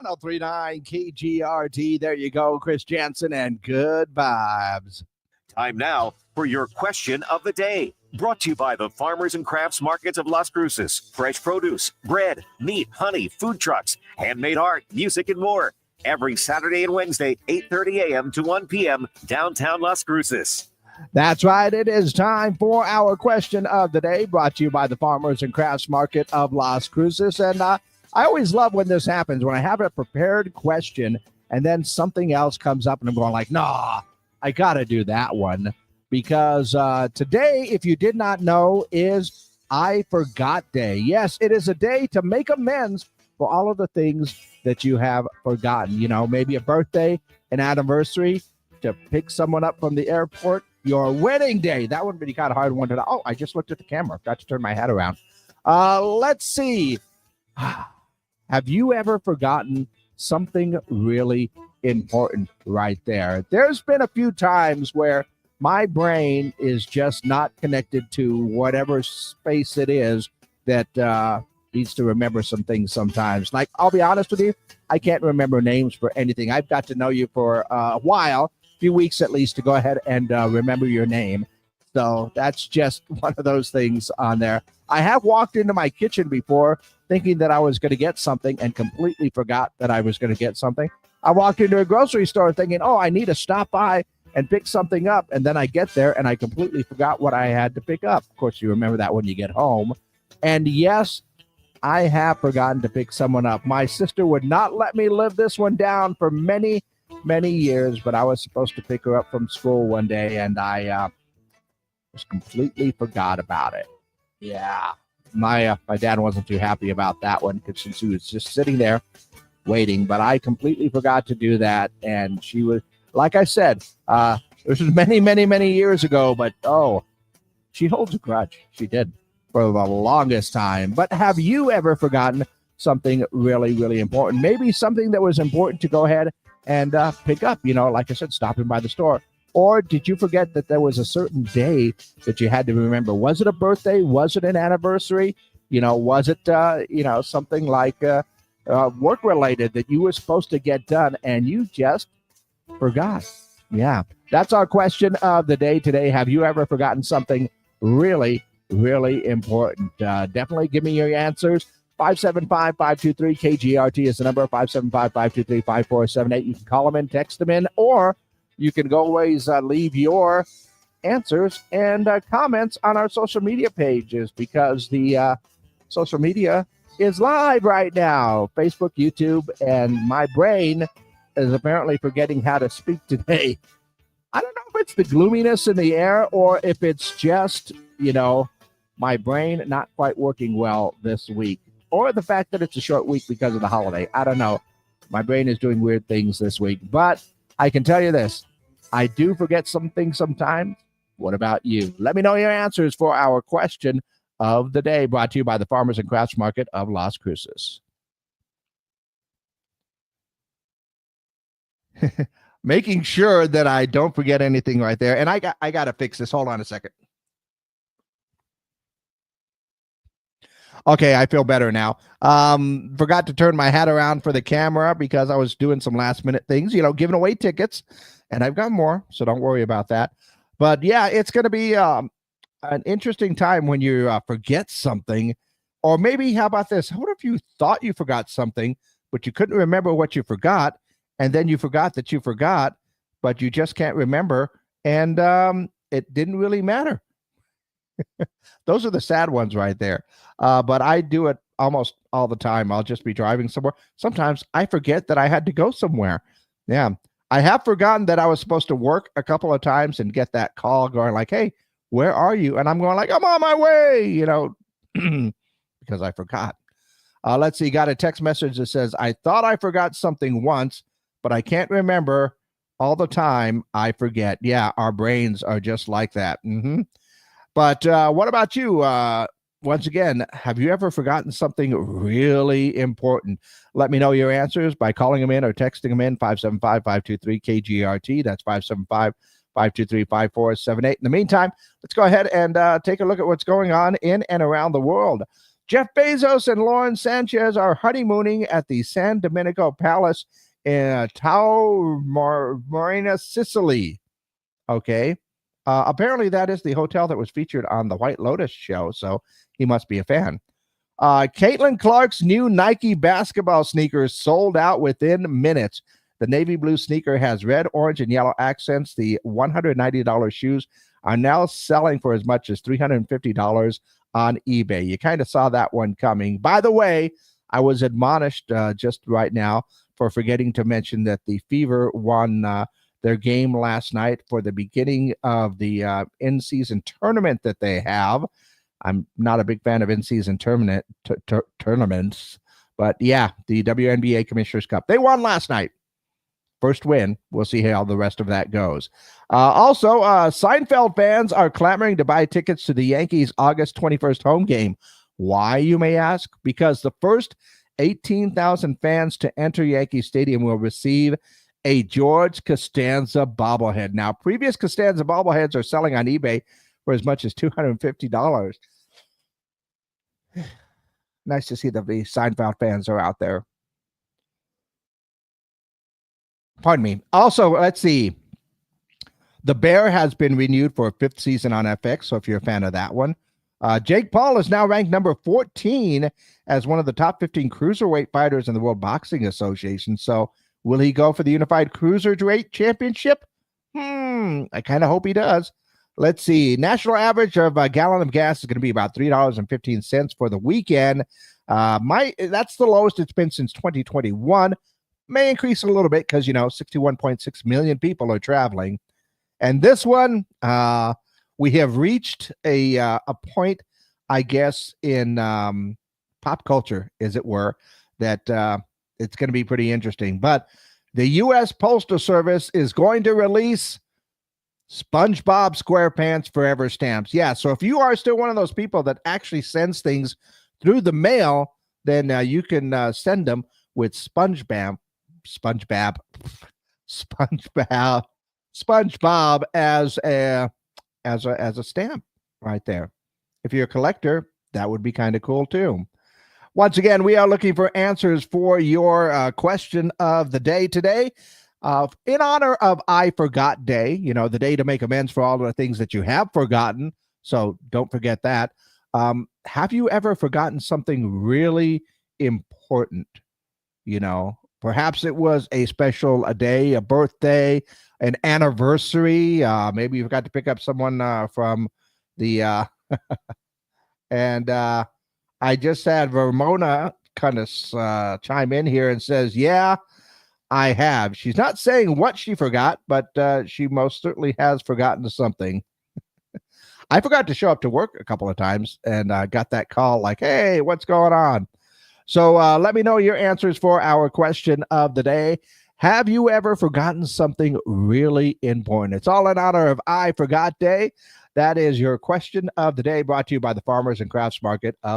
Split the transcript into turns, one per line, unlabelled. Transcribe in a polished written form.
1039 KGRT. There you go, Chris Jansen, and good vibes.
Time now for your question of the day. Brought to you by the Farmers and Crafts Markets of Las Cruces. Fresh produce, bread, meat, honey, food trucks, handmade art, music, and more. Every Saturday and Wednesday, 8:30 a.m. to 1 p.m. downtown Las Cruces.
That's right. It is time for our question of the day, brought to you by the Farmers and Crafts Market of Las Cruces. And I always love when this happens, when I have a prepared question and then something else comes up and I'm going like, nah, I got to do that one. Because today, if you did not know, is I Forgot Day. Yes, it is a day to make amends for all of the things that you have forgotten. You know, maybe a birthday, an anniversary, to pick someone up from the airport, your wedding day. That would be kind of hard one to know. Oh, I just looked at the camera. Got to turn my head around. Let's see. Have you ever forgotten something really important right there? There's been a few times where my brain is just not connected to whatever space it is that needs to remember some things sometimes. Like, I'll be honest with you, I can't remember names for anything. I've got to know you for a while, a few weeks at least, to go ahead and remember your name. So that's just one of those things on there. I have walked into my kitchen before thinking that I was going to get something and completely forgot that I was going to get something. I walked into a grocery store thinking, oh, I need to stop by and pick something up. And then I get there and I completely forgot what I had to pick up. Of course, you remember that when you get home. And yes, I have forgotten to pick someone up. My sister would not let me live this one down for many, many years, but I was supposed to pick her up from school one day and I just completely forgot about it. Yeah. My dad wasn't too happy about that one because she was just sitting there waiting, but I completely forgot to do that. And she was, like I said, this was many, many, many years ago, but she holds a grudge. She did for the longest time. But have you ever forgotten something really, really important? Maybe something that was important to go ahead and pick up, you know, like I said, stopping by the store. Or did you forget that there was a certain day that you had to remember? Was it a birthday? Was it an anniversary? You know, was it, something like work-related that you were supposed to get done and you just forgot? Yeah, that's our question of the day today. Have you ever forgotten something really, really important? Definitely give me your answers. 575-523-KGRT is the number, 575-523-5478. You can call them in, text them in, or you can always leave your answers and comments on our social media pages because the social media is live right now. Facebook, YouTube, and my brain is apparently forgetting how to speak today. I don't know if it's the gloominess in the air or if it's just, my brain not quite working well this week, or the fact that it's a short week because of the holiday. I don't know. My brain is doing weird things this week, but I can tell you this. I do forget some things sometimes. What about you? Let me know your answers for our question of the day, brought to you by the Farmers and Crafts Market of Las Cruces. Making sure that I don't forget anything right there. And I got to fix this. Hold on a second. Okay, I feel better now. Forgot to turn my hat around for the camera because I was doing some last minute things, giving away tickets. And I've got more, so don't worry about that. But yeah, it's going to be an interesting time when you forget something. Or maybe, how about this? What if you thought you forgot something, but you couldn't remember what you forgot, and then you forgot that you forgot, but you just can't remember, and it didn't really matter. Those are the sad ones right there. But I do it almost all the time. I'll just be driving somewhere. Sometimes I forget that I had to go somewhere. Yeah. I have forgotten that I was supposed to work a couple of times and get that call going like, hey, where are you? And I'm going like, I'm on my way, because I forgot. Let's see. Got a text message that says, I thought I forgot something once, but I can't remember all the time. I forget. Yeah, our brains are just like that. Mm-hmm. But what about you? Once again, have you ever forgotten something really important? Let me know your answers by calling them in or texting them in, 575-523-KGRT. That's 575-523-5478. In the meantime, let's go ahead and take a look at what's going on in and around the world. Jeff Bezos and Lauren Sanchez are honeymooning at the San Domenico Palace in Marina, Sicily. Okay. Apparently, that is the hotel that was featured on the White Lotus show, so he must be a fan. Caitlin Clark's new Nike basketball sneakers sold out within minutes. The navy blue sneaker has red, orange, and yellow accents. The $190 shoes are now selling for as much as $350 on eBay. You kind of saw that one coming. By the way, I was admonished just right now for forgetting to mention that the Fever won their game last night for the beginning of the in-season tournament that they have. I'm not a big fan of in-season tournaments, but yeah, the WNBA Commissioner's Cup. They won last night. First win. We'll see how the rest of that goes. Also, Seinfeld fans are clamoring to buy tickets to the Yankees' August 21st home game. Why, you may ask? Because the first 18,000 fans to enter Yankee Stadium will receive a George Costanza bobblehead. Now, previous Costanza bobbleheads are selling on eBay for as much as $250. Nice to see that the Seinfeld fans are out there. Pardon me. Also, let's see. The Bear has been renewed for a 5th season on FX, so if you're a fan of that one. Jake Paul is now ranked number 14 as one of the top 15 cruiserweight fighters in the World Boxing Association. So will he go for the Unified Cruiserweight Championship? I kind of hope he does. Let's see. National average of a gallon of gas is going to be about $3.15 for the weekend. That's the lowest it's been since 2021. May increase a little bit because, 61.6 million people are traveling. And this one, we have reached a point, I guess, in pop culture, as it were, that it's going to be pretty interesting. But the U.S. Postal Service is going to release SpongeBob SquarePants Forever stamps. Yeah, so if you are still one of those people that actually sends things through the mail, then you can send them with SpongeBob as a stamp right there. If you're a collector, that would be kind of cool too. Once again, we are looking for answers for your question of the day today. In honor of I Forgot Day, the day to make amends for all of the things that you have forgotten. So don't forget that. Have you ever forgotten something really important? Perhaps it was a day, a birthday, an anniversary. Maybe you forgot to pick up someone from the and I just had Ramona kind of chime in here and says, yeah, I have. She's not saying what she forgot, but she most certainly has forgotten something. I forgot to show up to work a couple of times and got that call like, hey, what's going on? So let me know your answers for our question of the day. Have you ever forgotten something really important? It's all in honor of I Forgot Day. That is your question of the day, brought to you by the Farmers and Crafts Market of